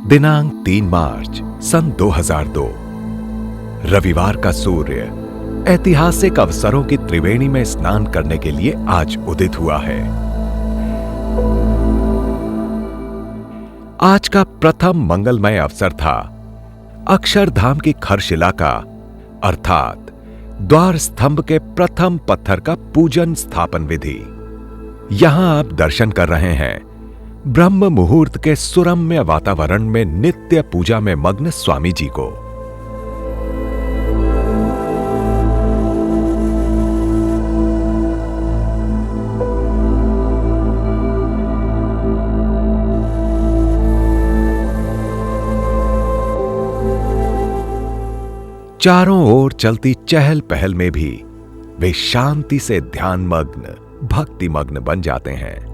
दिनांक 3 मार्च सन 2002। रविवार का सूर्य ऐतिहासिक अवसरों की त्रिवेणी में स्नान करने के लिए आज उदित हुआ है। आज का प्रथम मंगलमय अवसर था अक्षरधाम की खरशिला का अर्थात द्वार स्तंभ के प्रथम पत्थर का पूजन स्थापन विधि। यहां आप दर्शन कर रहे हैं ब्रह्म मुहूर्त के सुरम्य वातावरण में नित्य पूजा में मग्न स्वामी जी को। चारों ओर चलती चहल पहल में भी वे शांति से ध्यानमग्न भक्तिमग्न बन जाते हैं।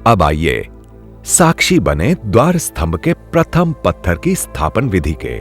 अब आइए साक्षी बने द्वार स्तंभ के प्रथम पत्थर की स्थापन विधि के।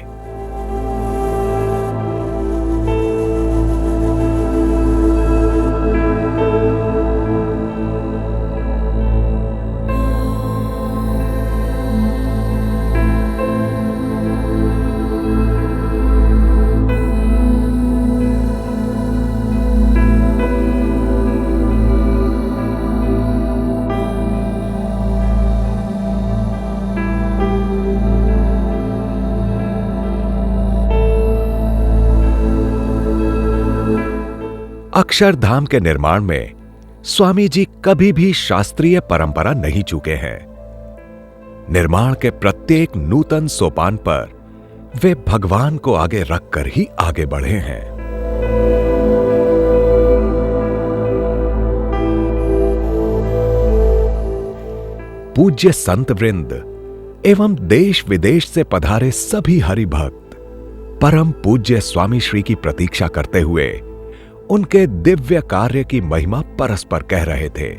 अक्षरधाम के निर्माण में स्वामी जी कभी भी शास्त्रीय परंपरा नहीं चूके हैं। निर्माण के प्रत्येक नूतन सोपान पर वे भगवान को आगे रखकर ही आगे बढ़े हैं। पूज्य संत वृंद एवं देश विदेश से पधारे सभी हरिभक्त परम पूज्य स्वामी श्री की प्रतीक्षा करते हुए उनके दिव्य कार्य की महिमा परस्पर कह रहे थे।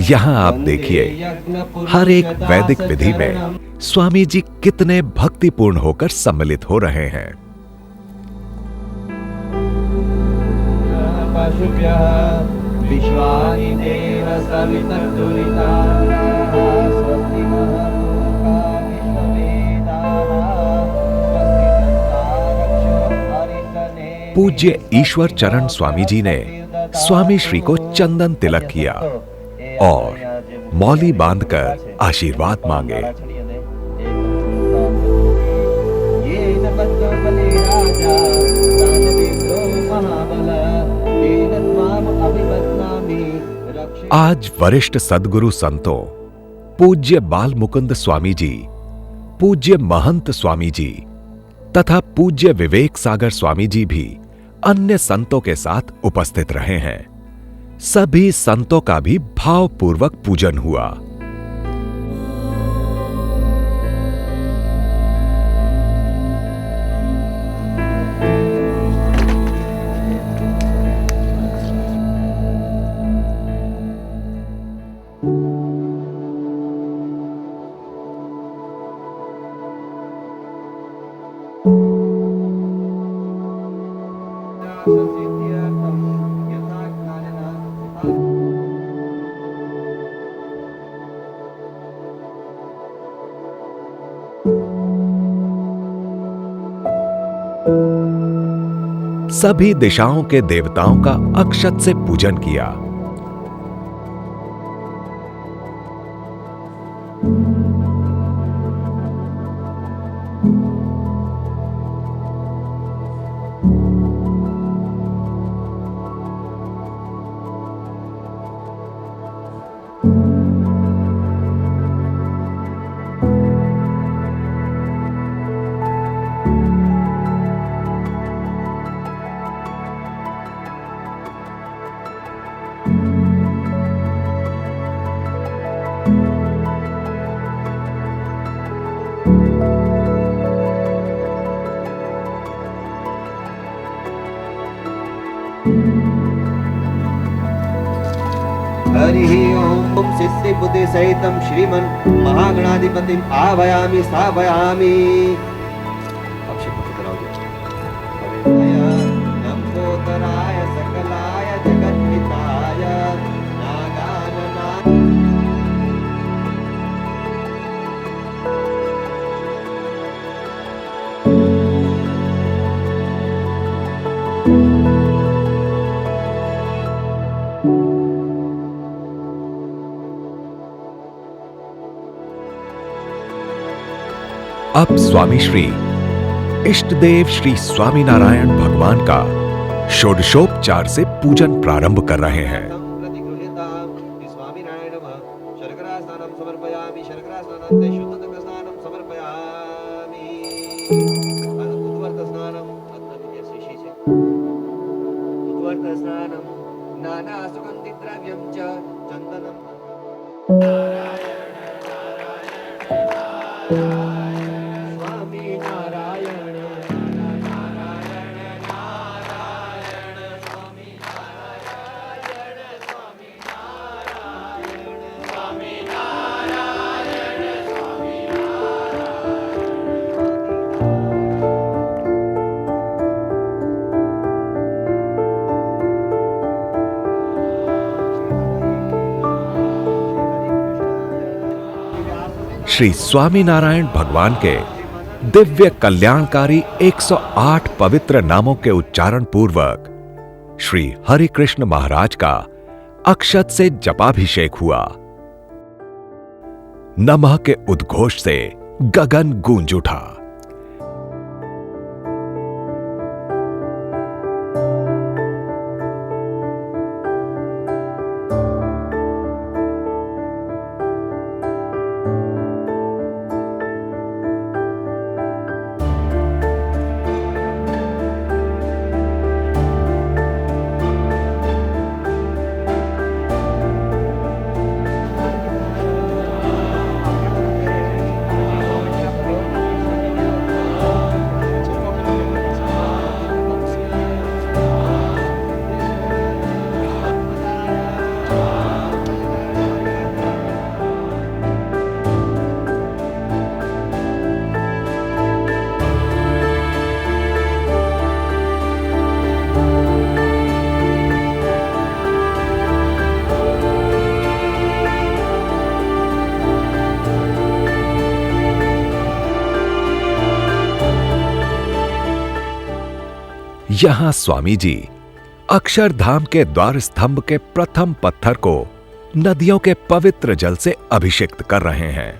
यहाँ आप देखिए हर एक वैदिक विधि में स्वामी जी कितने भक्तिपूर्ण होकर सम्मिलित हो रहे हैं। ऋषिभ्यः विश्वानि देव सवितर्दुरिताः स्वस्ति महर्लोका विश्ववेदाः स्वस्ति संसारक्षो हरिसने। पूज्य ईश्वर चरण स्वामी जी ने स्वामी श्री को चंदन तिलक किया और मौली बांधकर आशीर्वाद मांगे। आज वरिष्ठ सद्गुरु संतों पूज्य बाल मुकुंद स्वामी जी, पूज्य महंत स्वामी जी तथा पूज्य विवेक सागर स्वामी जी भी अन्य संतों के साथ उपस्थित रहे हैं। सभी संतों का भी भावपूर्वक पूजन हुआ। सभी दिशाओं के देवताओं का अक्षत से पूजन किया। हरि ओम सिद्धि बुद्धि सहितं श्रीमन् महागणाधिपतिम् आवाहयामि स्थापयामि। लंबोदराय सकलाय जगद्हिताय नागाननाथ। अब स्वामी श्री इष्टदेव श्री स्वामीनारायण भगवान का षोडशोपचार से पूजन प्रारंभ कर रहे हैं। शर्करास्नानं समर्पयामि। शर्करास्नानान्ते शुद्धतक्रस्नानं समर्पयामि। उद्वर्तस्नानं अत्तविद्यशेषे च उद्वर्तस्नानं नानासुगन्धिद्रव्यं च चन्दनं। श्री स्वामीनारायण भगवान के दिव्य कल्याणकारी 108 पवित्र नामों के उच्चारण पूर्वक श्री हरि कृष्ण महाराज का अक्षत से जपाभिषेक हुआ। नमः के उद्घोष से गगन गूंज उठा। यहां स्वामी जी अक्षरधाम के द्वार स्तंभ के प्रथम पत्थर को नदियों के पवित्र जल से अभिषेक कर रहे हैं।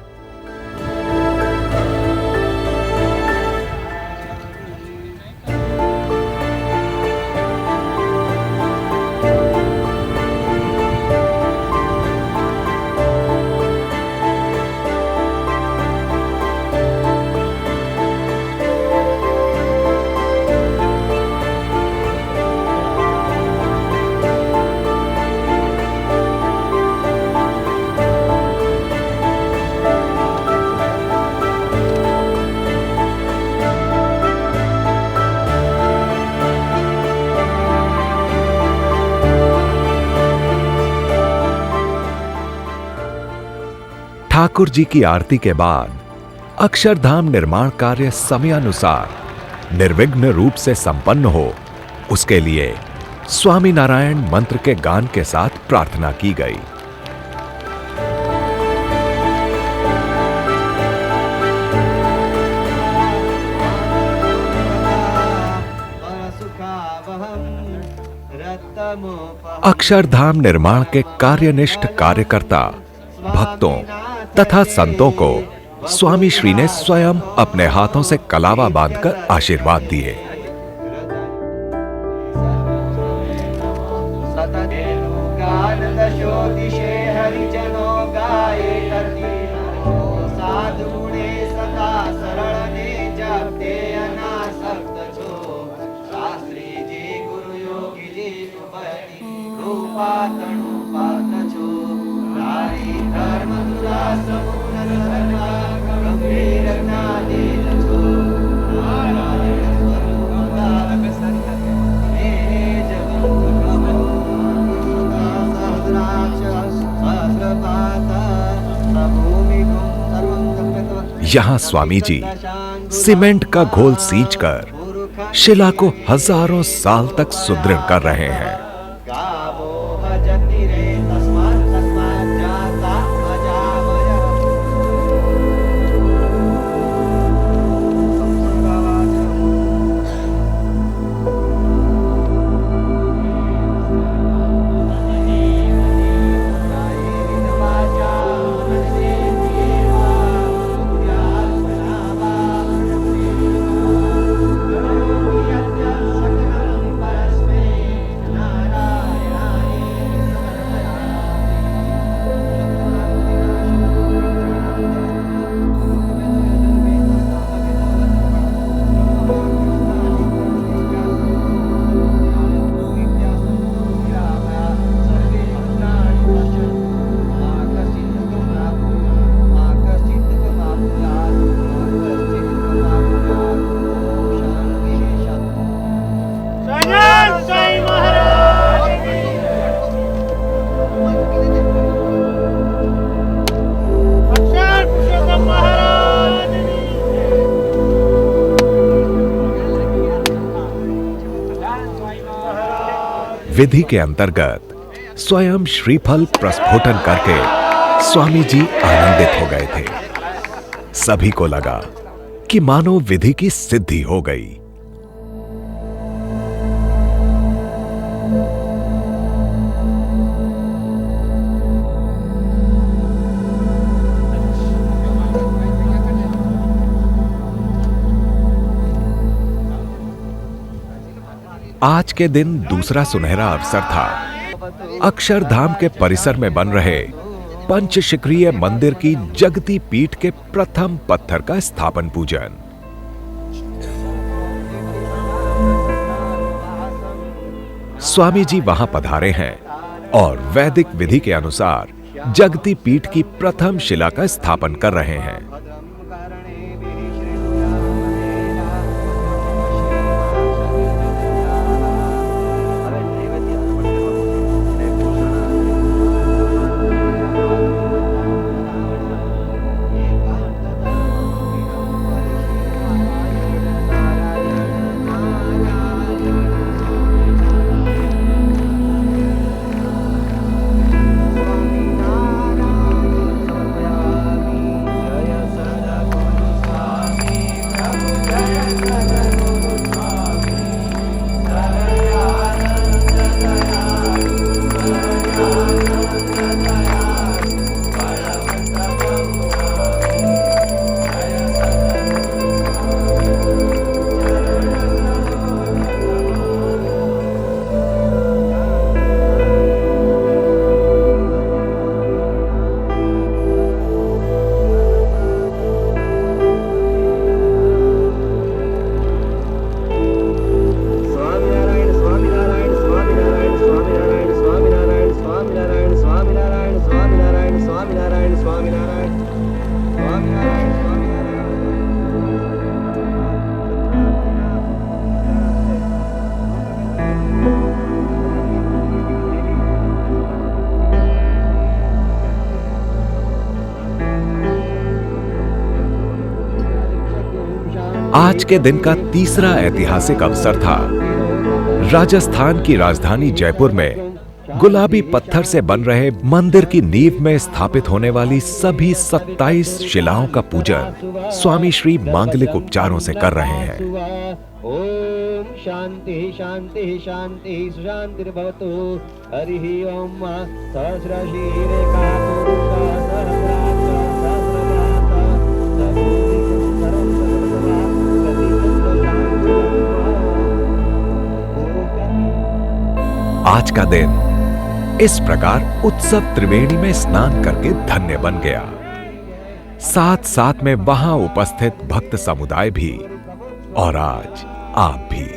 ठाकुर जी की आरती के बाद अक्षरधाम निर्माण कार्य समयानुसार निर्विघ्न रूप से संपन्न हो, उसके लिए स्वामी नारायण मंत्र के गान के साथ प्रार्थना की गई। अक्षरधाम निर्माण के कार्यनिष्ठ कार्यकर्ता, भक्तों तथा संतों को स्वामी श्री ने स्वयं अपने हाथों से कलावा बांधकर आशीर्वाद दिए। यहां स्वामी जी सीमेंट का घोल सींचकर शिला को हजारों साल तक सुदृढ़ कर रहे हैं। विधि के अंतर्गत स्वयं श्रीफल प्रस्फुटन करके स्वामी जी आनंदित हो गए थे। सभी को लगा कि मानो विधि की सिद्धि हो गई। आज के दिन दूसरा सुनहरा अवसर था अक्षरधाम के परिसर में बन रहे पंचशिखरीय मंदिर की जगती पीठ के प्रथम पत्थर का स्थापन पूजन। स्वामी जी वहां पधारे हैं और वैदिक विधि के अनुसार जगती पीठ की प्रथम शिला का स्थापन कर रहे हैं। आज के दिन का तीसरा ऐतिहासिक अवसर था। राजस्थान की राजधानी जयपुर में गुलाबी पत्थर से बन रहे मंदिर की नींव में स्थापित होने वाली सभी 27 शिलाओं का पूजन स्वामी श्री मांगलिक उपचारों से कर रहे हैं। ओम शांति शांति शांति सुशांतिर्भवतु। हरिः ओम आज का दिन इस प्रकार उत्सव त्रिवेणी में स्नान करके धन्य बन गया। साथ साथ में वहां उपस्थित भक्त समुदाय भी और आज आप भी।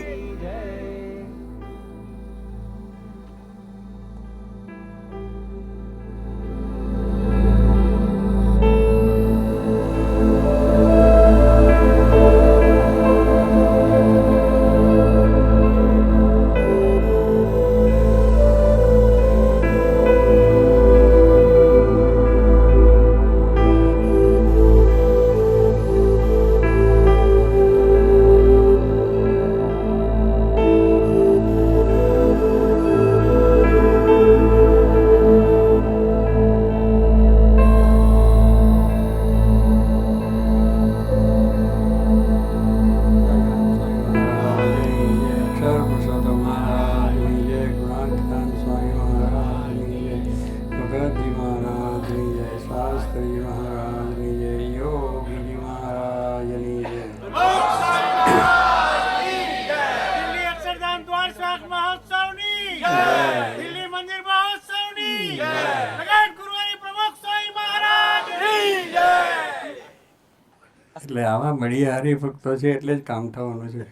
એટલે આવા મળીએ હરિભક્તો છે એટલે જ કામ થવાનું છે.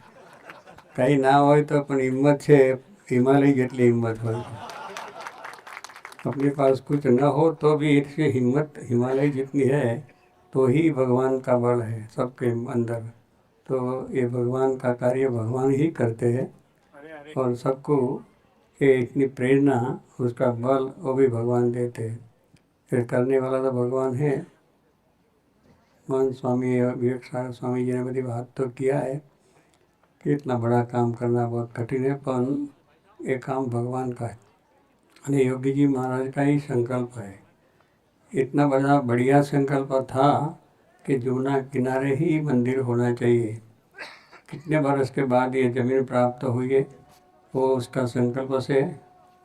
કંઈ ના હોય તો પણ હિંમત છે, हिमालय જેટલી હિંમત હોય. अपने पास कुछ न हो तो भी इसकी हिम्मत हिमालय जितनी है तो ही भगवान का बल है सबके अंदर. तो ये भगवान का कार्य भगवान ही करते हैं और सबको ये इतनी प्रेरणा उसका बल वो भी भगवान देते हैं. फिर करने वाला तो भगवान है. मान स्वामी विवेकानंद स्वामी जी ने बड़ी बात तो किया है कि इतना बड़ा काम करना बहुत कठिन है, पर ये काम भगवान का है और योगी जी महाराज का ही संकल्प है. इतना बड़ा बढ़िया संकल्प था कि जमुना किनारे ही मंदिर होना चाहिए. कितने बरस के बाद ये जमीन प्राप्त हुई है वो उसका संकल्प से.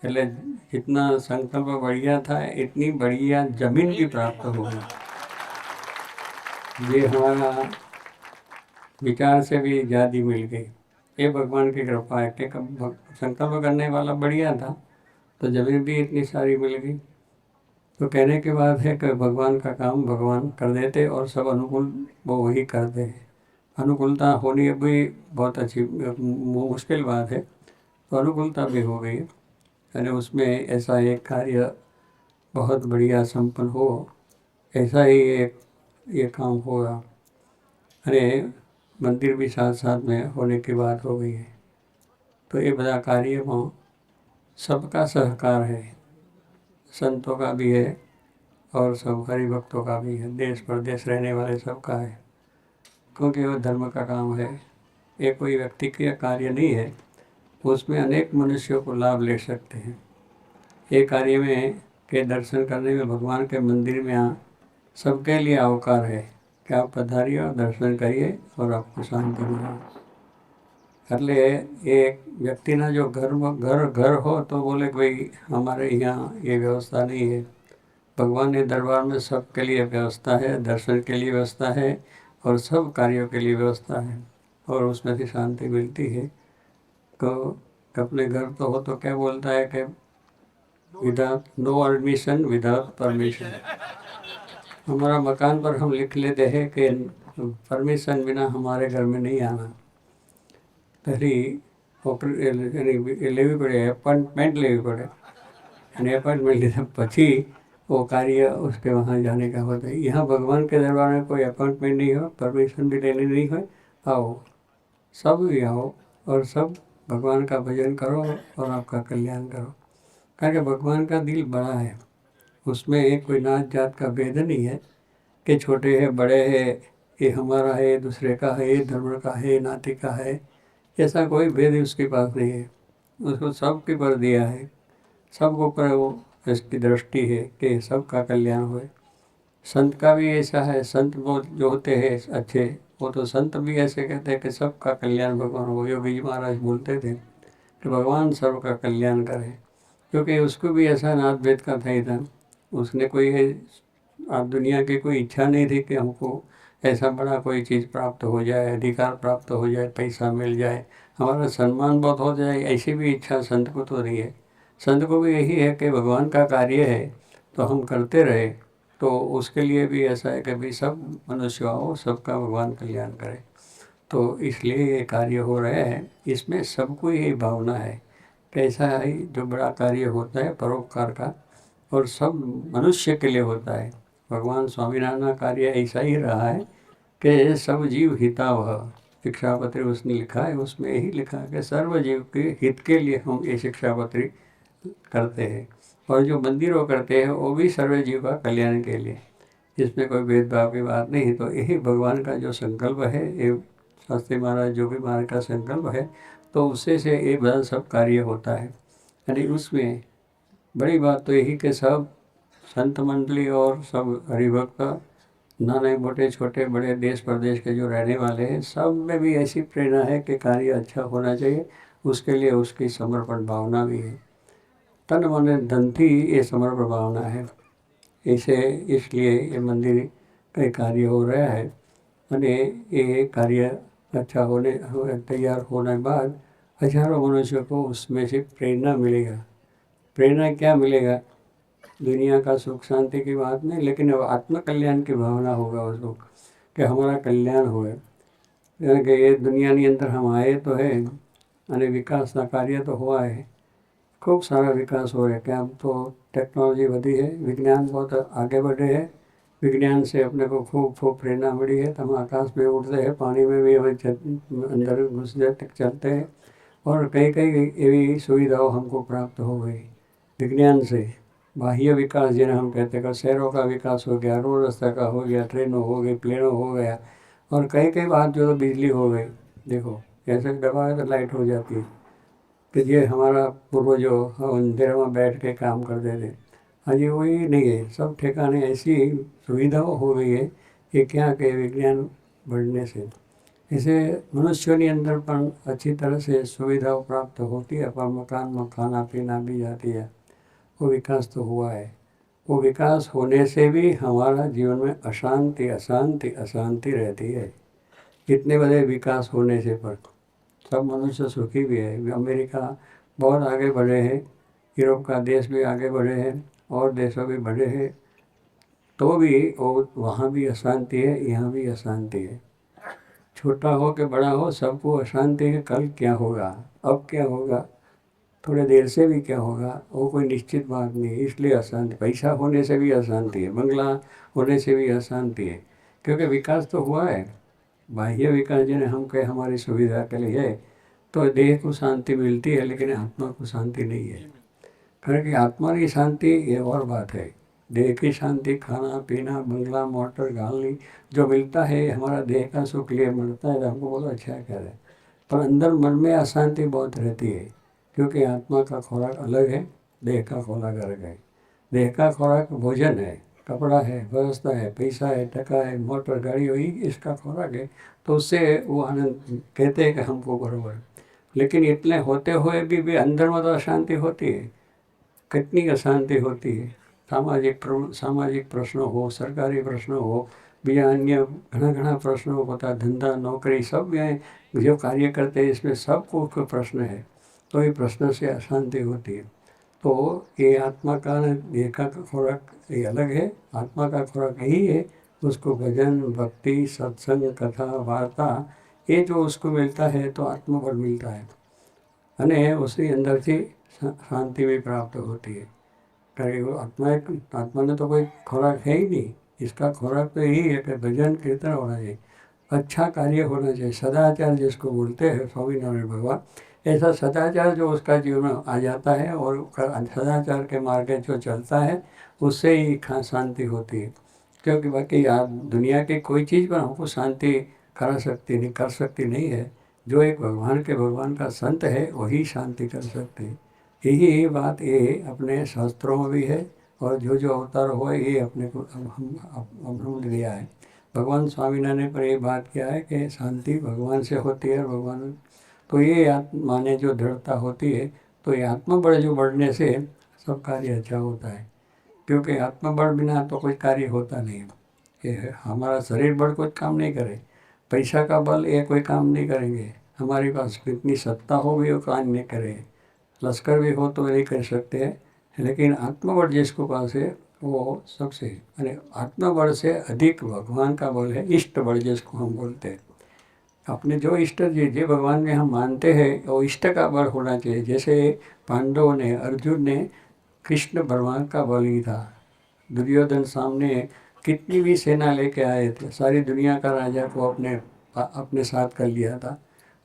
पहले जितना संकल्प बढ़िया था इतनी बढ़िया जमीन भी प्राप्त हो गई. ये हमारा विचार से भी ज़्यादा मिल गई. ये भगवान की कृपा है कि संकल्प करने वाला बढ़िया था तो जमीन भी इतनी सारी मिल गई. तो कहने की बात है कि भगवान का काम भगवान कर देते और सब अनुकूल वो वही करते हैं. अनुकूलता होनी भी बहुत अच्छी मुश्किल बात है, तो अनुकूलता भी हो गई और उसमें ऐसा एक कार्य बहुत बढ़िया संपन्न हो, ऐसा ही एक ये काम होगा. अरे मंदिर भी साथ साथ में होने की बात हो गई है. तो ये बड़ा कार्य में सबका सहकार है, संतों का भी है और सब हरिभक्तों का भी है, देश प्रदेश रहने वाले सबका है, क्योंकि वो धर्म का काम है. ये कोई व्यक्ति का कार्य नहीं है, उसमें अनेक मनुष्यों को लाभ ले सकते हैं. ये कार्य में के दर्शन करने में भगवान के मंदिर में सबके लिए अवकार है कि आप पधारिए और दर्शन करिए और आपको शांति मिले. એટલે एक व्यक्तिना जो घर हो तो बोले कि भाई हमारे यहाँ ये व्यवस्था नहीं है. भगवान के दरबार में सबके लिए व्यवस्था है, दर्शन के लिए व्यवस्था है और सब कार्यों के लिए व्यवस्था है और उसमें से शांति मिलती है. तो अपने घर तो हो तो क्या बोलता है कि without no admission without permission. हमारा मकान पर हम लिख लेते हैं कि परमिशन बिना हमारे घर में नहीं आना. पहली लेवी पड़े, अपॉइंटमेंट लेवी पड़े અને अपॉइंटमेंट લીધા પછી वो कार्य उसके वहाँ जाने का होता है. यहाँ भगवान के दरबार में कोई अपॉइंटमेंट नहीं हो, परमिशन भी लेनी नहीं हो, आओ सब भी आओ और सब भगवान का भजन करो और आपका कल्याण करो. कारण कि भगवान का दिल बड़ा है, उसमें एक कोई नात जात का भेद नहीं है कि छोटे है बड़े है ये हमारा है, ये दूसरे का है, ये धर्म का है, ये नाती का है, ऐसा कोई भेद उसके पास नहीं है। उसको सबके पर दिया है, सबको पर वो इसकी दृष्टि है कि सबका कल्याण होए। संत का भी ऐसा है, संत वो जो होते हैं अच्छे, वो तो संत भी ऐसे कहते हैं कि सबका कल्याण भगवान हो। योगी जी महाराज बोलते थे कि भगवान सबका कल्याण करे, क्योंकि उसको भी ऐसा नाथ भेद का था ही था। उसने कोई आप दुनिया की कोई इच्छा नहीं थी कि हमको ऐसा बड़ा कोई चीज़ प्राप्त हो जाए, अधिकार प्राप्त हो जाए, पैसा मिल जाए, हमारा सम्मान बहुत हो जाए, ऐसी भी इच्छा संत को तो नहीं है। संत को भी यही है कि भगवान का कार्य है तो हम करते रहे, तो उसके लिए भी ऐसा है कि भाई सब मनुष्य आओ, सबका भगवान कल्याण करे। तो इसलिए ये कार्य हो रहे हैं, इसमें सबको यही भावना है कि ऐसा है जो बड़ा कार्य होता है परोपकार का, और सब मनुष्य के लिए होता है। भगवान स्वामीनारायण का कार्य ऐसा ही रहा है कि सब जीव हितावह, शिक्षापत्री उसने लिखा है, उसमें यही लिखा है कि सर्व जीव के हित के लिए हम ये शिक्षापत्री करते हैं। और जो मंदिरों करते हैं वो भी सर्व जीव का कल्याण के लिए, इसमें कोई भेदभाव की बात नहीं। तो यही भगवान का जो संकल्प है, ये शास्त्री महाराज जो भी महाराज का संकल्प है, तो उससे से ये बड़ा सब कार्य होता है। यानी उसमें बड़ी बात तो यही कि सब संत मंडली और सब हरिभक्त, नाने मोटे छोटे बड़े देश प्रदेश के जो रहने वाले हैं, सब में भी ऐसी प्रेरणा है कि कार्य अच्छा होना चाहिए, उसके लिए उसकी समर्पण भावना भी है। तन मन धन थी ये समर्पण भावना है। इसे इसलिए ये मंदिर का कार्य हो रहा है। અને ये कार्य अच्छा तैयार होने के बाद हजारों मनुष्यों को उसमें से प्रेरणा मिलेगा। प्रेरणा क्या मिलेगा? दुनिया का सुख शांति की बात नहीं, लेकिन अब आत्म कल्याण की भावना होगा उसको कि हमारा कल्याण होए। કારણ કે એ દુનિયાની અંદર हम आए तो है અને વિકાસના કાર્ય તો हुआ है, खूब सारा विकास हो है। क्या अब तो टेक्नोलॉजी बढ़ी है, विज्ञान बहुत आगे बढ़े है, विज्ञान से अपने को खूब खूब प्रेरणा मिली है। तो हम आकाश में उड़ते हैं, पानी में भी हमें अंदर घुस जाते चलते हैं, और कई कई एवी सुविधाओं हमको प्राप्त हो गई विज्ञान से। बाह्य विकास जिन्हें हम कहते हैं, शहरों का विकास हो गया, रोड रास्ता का हो गया, ट्रेनों हो गई, प्लेनों हो गया, और कई कई बात जो तो बिजली हो गई। देखो ऐसे दबाए तो लाइट हो जाती है। कि ये हमारा पूर्वजों अंधेरे में बैठ के काम करते थे, आज वही नहीं है। सब ठिकाने ऐसी सुविधाओं हो गई है कि क्या के विज्ञान बढ़ने से इसे मनुष्यों के अंदर पर अच्छी तरह से सुविधाओं प्राप्त होती है, पर मकान में खाना पीना भी जाती है। वो विकास तो हुआ है। वो विकास होने से भी हमारा जीवन में अशांति अशांति अशांति रहती है। इतने बड़े विकास होने से पर सब मनुष्य सुखी भी है। अमेरिका बहुत आगे बढ़े हैं, यूरोप का देश भी आगे बढ़े हैं, और देशों भी बढ़े हैं, तो भी वो वहाँ भी अशांति है, यहाँ भी अशांति है। छोटा हो कि बड़ा हो, सबको अशांति है। कल क्या होगा, अब क्या होगा, थोड़े देर से भी क्या होगा, वो कोई निश्चित बात नहीं है। इसलिए अशांति, पैसा होने से भी अशांति है, बंगला होने से भी अशांति है, क्योंकि विकास तो हुआ है। बाह्य विकास जिन्हें हम कहें हमारी सुविधा के लिए है, तो देह को शांति मिलती है, लेकिन आत्मा को शांति नहीं है। कारण कि आत्मा की शांति ये और बात है। देह की शांति खाना पीना बंगला मोटर गाड़ी जो मिलता है, हमारा देह का सुख लिए मिलता है, तो हमको बहुत अच्छा कह रहे हैं। पर अंदर मन में अशांति बहुत रहती है, क्योंकि आत्मा का खुराक अलग है, देह का खुराक अलग है। देह का खुराक भोजन है, कपड़ा है, व्यवस्था है, पैसा है, टका है, मोटर गाड़ी हुई, इसका खुराक है, तो उससे वो आनंद कहते हैं कि हमको बराबर। लेकिन इतने होते हुए भी अंदर में तो अशांति होती है। कितनी अशांति होती है। सामाजिक प्रश्न हो, सरकारी प्रश्न हो, बीजा अन्य घना घना प्रश्नों होता, धंधा नौकरी सब में जो कार्य करते हैं, इसमें सबको कोई प्रश्न है, तो ये प्रश्न से अशांति होती है। तो ये आत्मा का देह का खुराक ये अलग है। आत्मा का खुराक यही है, उसको भजन भक्ति सत्संग कथा वार्ता ये जो उसको मिलता है, तो आत्मबल मिलता है, અને उसके अंदर से शांति भी प्राप्त होती है। कारण वो आत्मा ने तो कोई खुराक है ही नहीं। इसका खुराक तो यही है कि भजन कीर्तन होना चाहिए, अच्छा कार्य होना चाहिए, सदाचार जिसको बोलते हैं स्वामीनारायण भगवान, ऐसा सदाचार जो उसका जीवन में आ जाता है, और सदाचार के मार्ग जो चलता है, उससे ही शांति होती है। क्योंकि बाकी दुनिया की कोई चीज़ पर हमको शांति कर सकती नहीं है। जो एक भगवान का संत है वही शांति कर सकते हैं। यही बात ये अपने शास्त्रों में भी है और जो जो अवतार हुआ ये अपने को हमने लिया है। भगवान स्वामीनारायण पर ये बात किया है कि शांति भगवान से होती है और भगवान तो ये माने जो दृढ़ता होती है तो ये आत्मबल जो बढ़ने से सब कार्य अच्छा होता है। क्योंकि आत्मबल बिना तो कोई कार्य होता नहीं है। ये हमारा शरीर बल कुछ काम नहीं करे, पैसा का बल ये कोई काम नहीं करेंगे, हमारे पास कितनी सत्ता हो भी वो काम नहीं करे, लश्कर भी हो तो नहीं कर सकते हैं। लेकिन आत्मबल जिसको पास है वो सबसे यानी आत्मबल से अधिक भगवान का बल है, इष्ट बल जिसको हम बोलते हैं। अपने जो इष्ट जो भगवान में हम मानते हैं वो इष्ट का बल होना चाहिए। जैसे पांडवों ने, अर्जुन ने कृष्ण भगवान का बल ही था। दुर्योधन सामने कितनी भी सेना लेके आए थे, सारी दुनिया का राजा को अपने साथ कर लिया था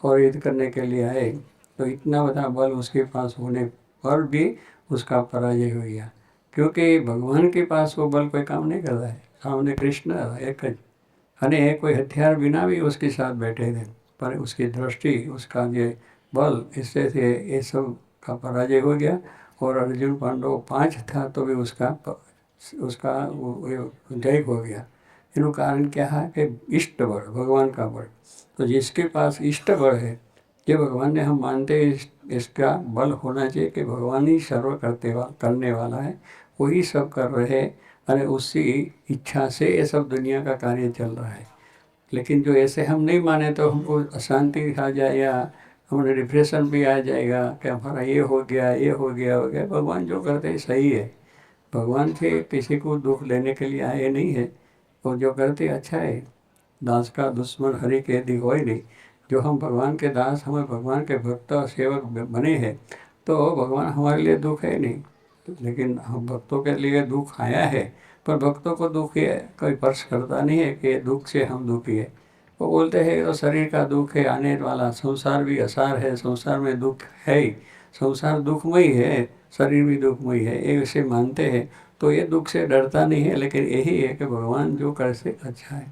और युद्ध करने के लिए आए तो इतना बड़ा बल उसके पास होने पर भी उसका पराजय हो गया। क्योंकि भगवान के पास वो बल कोई काम नहीं करता है। सामने कृष्ण एक अने कोई हथियार बिना भी उसके साथ बैठे थे, पर उसकी दृष्टि, उसका ये बल, इससे से ये सब का पराजय हो गया। और अर्जुन पांडव 5 था तो भी उसका जय हो गया। इनका कारण क्या है कि इष्ट बल, भगवान का बल। तो जिसके पास इष्ट बल है, ये भगवान ने हम मानते हैं इसका बल होना चाहिए कि भगवान ही सर्व करने वाला है, वही सब कर रहे हैं और उसी इच्छा से ये सब दुनिया का कार्य चल रहा है। लेकिन जो ऐसे हम नहीं माने तो हमको अशांति आ जाए या हमें डिप्रेशन भी आ जाएगा कि हमारा ये हो गया। भगवान जो करते हैं सही है। भगवान से किसी को दुख लेने के लिए आए नहीं है, और जो करते अच्छा है। दास का दुश्मन हरि के दी होय नहीं। जो हम भगवान के दास, हमें भगवान के भक्त और सेवक बने हैं तो भगवान हमारे लिए दुख है नहीं। लेकिन हम भक्तों के लिए दुख आया है, पर भक्तों को दुख ये कोई स्पर्श करता नहीं है कि दुख से हम दुखी है। वो बोलते हैं तो शरीर का दुख है आने वाला, संसार भी असार है, संसार में दुख है ही, संसार दुखमय है, शरीर भी दुखमय है, ये वैसे मानते हैं। तो ये दुख से डरता नहीं है, लेकिन यही है कि भगवान जो कर से अच्छा है।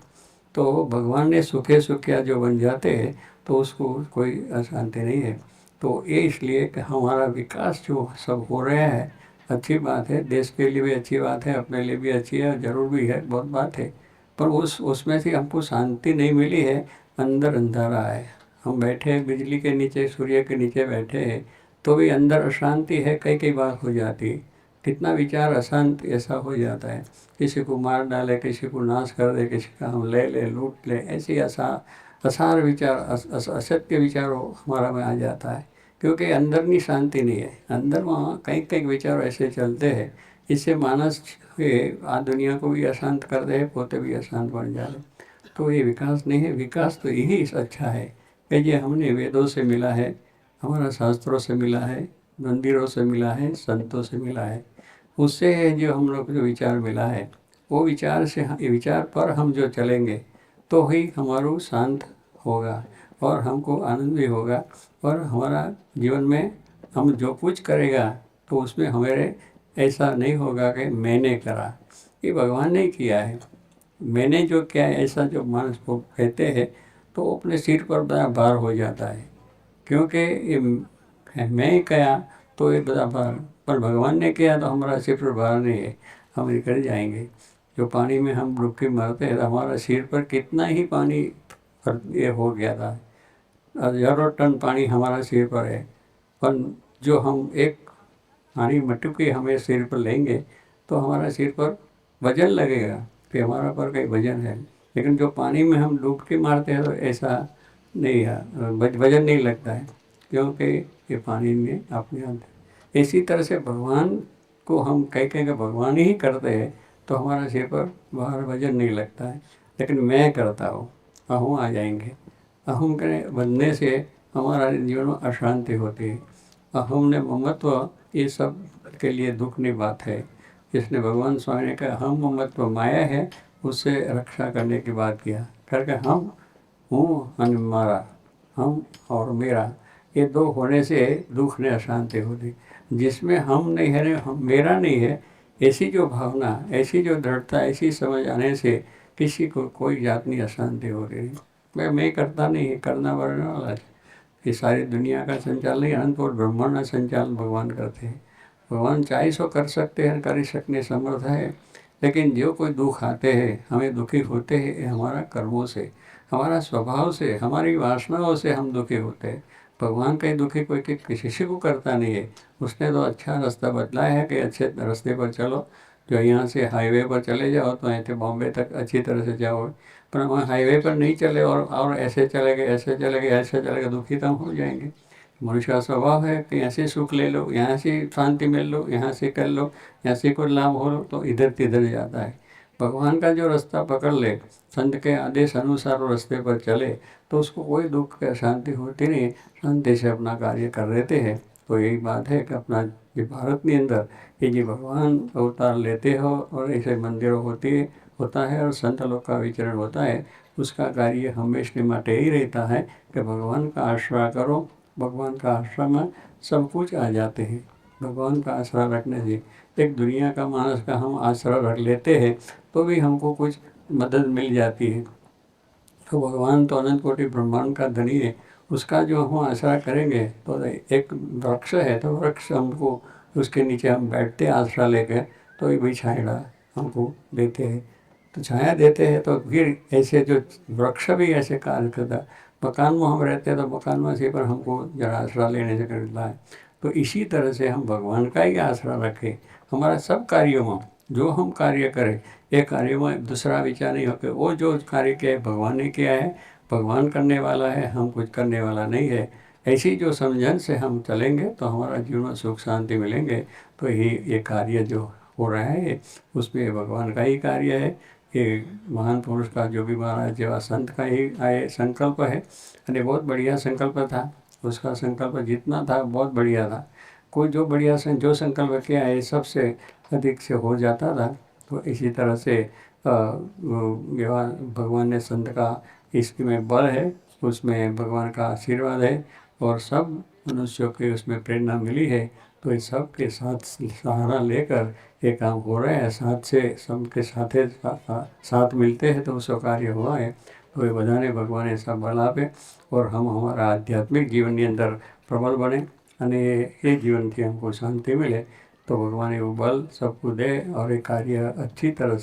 तो भगवान ने सुखे सुखिया जो बन जाते हैं तो उसको कोई अशांति नहीं है। तो ये इसलिए कि हमारा विकास जो सब हो रहा है अच्छी बात है, देश के लिए भी अच्छी बात है, अपने लिए भी अच्छी है, जरूर भी है, बहुत बात है। पर उसमें से हमको शांति नहीं मिली है, अंदर अंधारा है। हम बैठे हैं बिजली के नीचे, सूर्य के नीचे बैठे हैं तो भी अंदर अशांति है, कई कई बार हो जाती है। कितना विचार अशांत ऐसा हो जाता है, किसी को मार डाले, किसी को नाश कर दे, किसी का हम ले ले लूट ले, ऐसी असार विचार, असत्य विचारों हमारा में आ जाता है। क्योंकि अंदर की शांति नहीं है, अंदर वहाँ कई कई विचार ऐसे चलते हैं, इससे मानस दुनिया को भी अशांत कर दे, पोते भी अशांत बन जाए। तो ये विकास नहीं है। विकास तो यही अच्छा है कि ये हमने वेदों से मिला है, हमारा शास्त्रों से मिला है, मंदिरों से मिला है, संतों से मिला है। उससे जो हम लोग जो विचार मिला है वो विचार से, विचार पर हम जो चलेंगे तो ही हमारा शांत होगा और हमको आनंद भी होगा। और हमारा जीवन में हम जो कुछ करेगा तो उसमें हमारे ऐसा नहीं होगा कि मैंने करा, ये भगवान ने किया है। मैंने जो किया है ऐसा जो मानस को कहते हैं तो अपने सिर पर बड़ा भार हो जाता है। क्योंकि ये मैं किया तो ये बड़ा भार, पर भगवान ने किया तो हमारा सिर पर भार नहीं है, हम निकल जाएंगे। जो पानी में हम डुबकी मारते हैं तो हमारा सिर पर कितना ही पानी ये हो गया था, हज़ारों टन पानी हमारा सिर पर है। पर जो हम एक पानी मटकी हमें सिर पर लेंगे तो हमारा सिर पर वजन लगेगा कि हमारा पर कहीं वजन है। लेकिन जो पानी में हम डुबकी मारते हैं तो ऐसा नहीं है, वजन नहीं लगता है, क्योंकि ये पानी में अपने अंदर। इसी तरह से भगवान को हम कह भगवान ही करते हैं तो हमारा सिर पर बाहर वजन नहीं लगता है। लेकिन मैं करता हूँ, अहम आ जाएंगे। अहम के बनने से हमारा जीवन में अशांति होती है। अहम ने ममत्व, ये सब के लिए दुख की बात है। इसने भगवान स्वामी ने कहा हम ममत्व माया है, उससे रक्षा करने की बात किया करके हम हूँ हमारा, हम और मेरा, ये दो होने से दुख ने अशांति होती। जिसमें हम नहीं है, हम मेरा नहीं है, ऐसी जो भावना, ऐसी जो दृढ़ता, ऐसी समझ आने से किसी को कोई जातनी अशांति हो रही नहीं। मैं करता नहीं, करना बढ़ने वाला है। ये सारी दुनिया का संचालन ही अनंत और ब्रह्मांड का संचालन भगवान करते हैं। भगवान चाहे सो कर सकते हैं, कर ही सकने समर्थ है। लेकिन जो कोई दुख आते हैं, हमें दुखी होते हैं, ये हमारा कर्मों से, हमारा स्वभाव से, हमारी वासनाओं से हम दुखी होते हैं। भगवान कहीं दुखी कोई किसी को करता नहीं है। उसने तो अच्छा रास्ता बतलाया है कि अच्छे रास्ते पर चलो। जो यहाँ से हाईवे पर चले जाओ तो यहाँ से बॉम्बे तक अच्छी तरह से जाओ, पर हम हाईवे पर नहीं चले और ऐसे चले गए, ऐसे चले गए, ऐसे चले गए, दुखी तो हम हो जाएंगे। मनुष्य का स्वभाव है कि यहाँ से सुख ले लो, यहाँ से शांति मिल लो, यहाँ से कर लो, यहाँ से कोई लाभ हो लो, तो इधर तिधर जाता है। भगवान का जो रास्ता पकड़ ले, संत के आदेश अनुसार वो रास्ते पर चले, तो उसको कोई दुख या शांति होती नहीं, शांति से अपना कार्य कर लेते हैं। तो यही बात है कि अपना ये भारत के अंदर ये जो भगवान अवतार लेते हो और ऐसे मंदिरों होता है और संत लोग का विचरण होता है, उसका कार्य हमेशा માટે ही रहता है कि भगवान का आश्रय करो। भगवान का आश्रय में सब कुछ आ जाते हैं। भगवान का आश्रय रखने से, एक दुनिया का मानस का हम आश्रय रख लेते हैं तो भी हमको कुछ मदद मिल जाती है। तो भगवान तो अनंत कोटि ब्रह्मांड का धनी है, उसका जो हम आश्रय करेंगे तो एक वृक्ष है, तो वृक्ष हमको उसके नीचे हम बैठते आश्रय लेकर, तो ये भी छाया हमको देते हैं। तो छाया देते हैं तो फिर ऐसे जो वृक्ष भी ऐसे कार्य करता है। मकान में हम रहते हैं तो मकान में से पर हमको जरा आश्रय लेने से करता है। तो इसी तरह से हम भगवान का ही आश्रय रखें। हमारा सब कार्यों में जो हम कार्य करें, ये कार्य में दूसरा विचार नहीं होकर वो जो कार्य किया है भगवान ने किया है, भगवान करने वाला है, हम कुछ करने वाला नहीं है। ऐसी जो समझन से हम चलेंगे तो हमारा जीवन में सुख शांति मिलेंगे। तो ये कार्य जो हो रहा है उसमें भगवान का ही कार्य है। ये महान पुरुष का जो भी महाराज जेवा संत का ही आए संकल्प है, और बहुत बढ़िया संकल्प था। उसका संकल्प जितना था बहुत बढ़िया था। कोई जो बढ़िया जो संकल्प किया है सबसे अधिक से हो जाता था। तो इसी तरह से भगवान ने संत का इसमें बल है, उसमें भगवान का आशीर्वाद है और सब मनुष्यों के उसमें प्रेरणा मिली है। तो इस सब के साथ सहारा लेकर ये काम हो रहा है। साथ से सबके साथ मिलते हैं तो उसका कार्य हुआ है। तो ये बधाने भगवान ऐसा बल आपे और हम हमारा आध्यात्मिक जीवन के अंदर प्रबल बने અને એ જીવનથી हमको शांति मिले। तो भगवान वो बल सबको दे और ये कार्य अच्छी तरह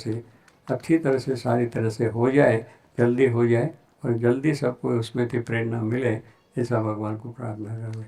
से सारी तरह से हो जाए, जल्दी हो जाए और जल्दी सबको उसमें थी प्रेरणा मिले, ऐसा भगवान को प्रार्थना करें।